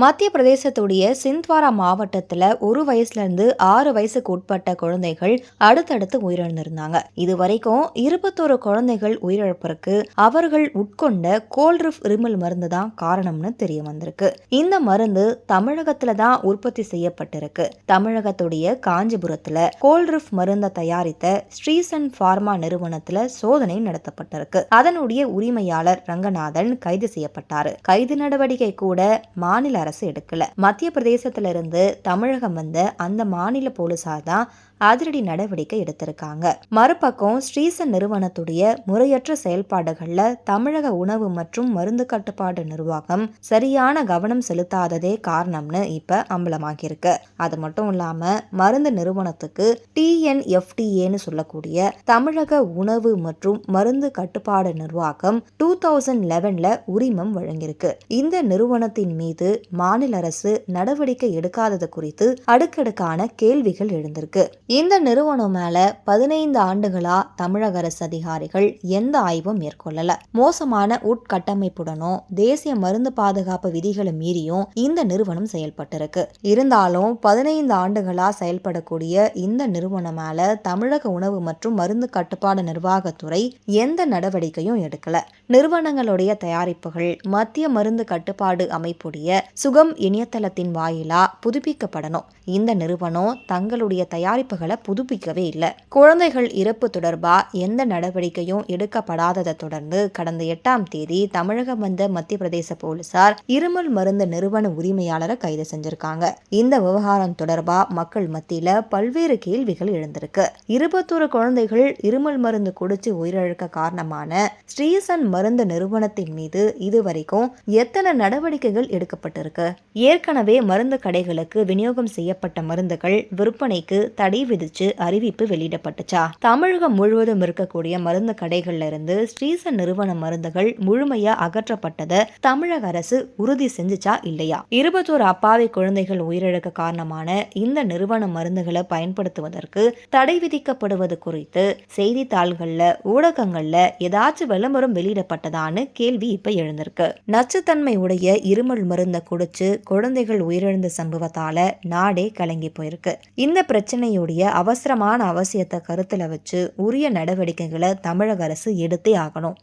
மத்திய பிரதேசத்துடைய சிந்த்வாரா மாவட்டத்துல 1 வயசுல இருந்து 6 வயசுக்கு உட்பட்ட குழந்தைகள் அடுத்தடுத்து உயிரிழந்திருந்தாங்க. இதுவரைக்கும் 21 குழந்தைகள் உயிரிழப்பிற்கு அவர்கள் உட்கொண்ட கோல்ரிஃப் இருமல் மருந்து தான் காரணம்னு தெரிய வந்திருக்கு. இந்த மருந்து தமிழகத்துல தான் உற்பத்தி செய்யப்பட்டிருக்கு. தமிழகத்துடைய காஞ்சிபுரத்துல கோல்ரிஃப் மருந்தை தயாரித்த ஸ்ரீசன் பார்மா நிறுவனத்துல சோதனை நடத்தப்பட்டிருக்கு. அதனுடைய உரிமையாளர் ரங்கநாதன் கைது செய்யப்பட்டாரு. கைது நடவடிக்கை கூட மாநில அரசு எடுக்கல. மத்திய பிரதேசத்திலிருந்து தமிழகம் வந்த அந்த மாநில போலீசார் தான் அதிரடி நடவடிக்கை எடுத்திருக்காங்க. மறுபக்கம் ஸ்ரீசன் நிறுவனத்துடைய முறையற்ற செயல்பாடுகள்ல தமிழக உணவு மற்றும் மருந்து கட்டுப்பாடு நிர்வாகம் சரியான கவனம் செலுத்தாததே காரணம்னு இப்ப அம்பலமாகியிருக்கு. அது மட்டும் இல்லாம மருந்து நிறுவனத்துக்கு TNFDAன்னு சொல்லக்கூடிய தமிழக உணவு மற்றும் மருந்து கட்டுப்பாடு நிர்வாகம் 2011ல உரிமம் வழங்கியிருக்கு. இந்த நிறுவனத்தின் மீது மாநில அரசு நடவடிக்கை எடுக்காதது குறித்து அடுக்கடுக்கான கேள்விகள் எழுந்திருக்கு. இந்த நிறுவனம் மேல 15 ஆண்டுகளா தமிழக அரசு அதிகாரிகள் எந்த ஆய்வும் மேற்கொள்ளல. மோசமான உட்கட்டமைப்புடனும் தேசிய மருந்து பாதுகாப்பு விதிகளை மீறியும் இந்த நிறுவனம் செயல்பட்டிருக்கு. இருந்தாலும் 15 ஆண்டுகளா செயல்படக்கூடிய இந்த நிறுவனம் மேல தமிழக உணவு மற்றும் மருந்து கட்டுப்பாடு நிர்வாகத்துறை எந்த நடவடிக்கையும் எடுக்கல. நிறுவனங்களுடைய தயாரிப்புகள் மத்திய மருந்து கட்டுப்பாடு அமைப்புடைய சுகம் இணையதளத்தின் வாயிலா புதுப்பிக்கப்படணும். இந்த நிறுவனம் தங்களுடைய தயாரிப்புகளை புதுப்பிக்கவே இல்லை. குழந்தைகள் இறப்பு தொடர்பா எந்த நடவடிக்கையும் எடுக்கப்படாததை தொடர்ந்து கடந்த 8ஆம் தேதி தமிழகம் வந்த மத்திய பிரதேச போலீசார் இருமல் மருந்து நிறுவன உரிமையாளரை கைது செஞ்சிருக்காங்க. இந்த விவகாரம் தொடர்பா மக்கள் மத்தியில பல்வேறு கேள்விகள் எழுந்திருக்கு. 21 குழந்தைகள் இருமல் மருந்து குடிச்சு உயிரிழக்க காரணமான ஸ்ரீசன் மருந்து நிறுவனத்தின் மீது இதுவரைக்கும் எத்தனை நடவடிக்கைகள் எடுக்கப்பட்டிருக்கு? ஏற்கனவே மருந்து கடைகளுக்கு விநியோகம் செய்யப்பட்ட மருந்துகள் விற்பனைக்கு தடை விதிச்சு அறிவிப்பு வெளியிடப்பட்டுச்சா? தமிழகம் முழுவதும் இருக்கக்கூடிய மருந்து கடைகள்ல இருந்து ஸ்ரீசன் நிறுவன மருந்துகள் முழுமையா அகற்றப்பட்டதை தமிழக அரசு உறுதி செஞ்சுச்சா இல்லையா? 21 அப்பாவி குழந்தைகள் உயிரிழக்க காரணமான இந்த நிறுவன மருந்துகளை பயன்படுத்துவதற்கு தடை விதிக்கப்படுவது குறித்து செய்தித்தாள்கள்ல ஊடகங்கள்ல ஏதாச்சும் விளம்பரம் வெளியிடப்பட்டதான்னு கேள்வி இப்ப எழுந்திருக்கு. நச்சுத்தன்மை உடைய இருமல் மருந்தை குடிச்சு குழந்தைகள் உயிரிழந்த சம்பவத்தால நாடே கலங்கி போயிருக்கு. இந்த பிரச்சனையுடைய அவசரமான அவசியத்தை கருத்துல வச்சு உரிய நடவடிக்கைகளை தமிழக அரசு எடுத்தே ஆகணும்.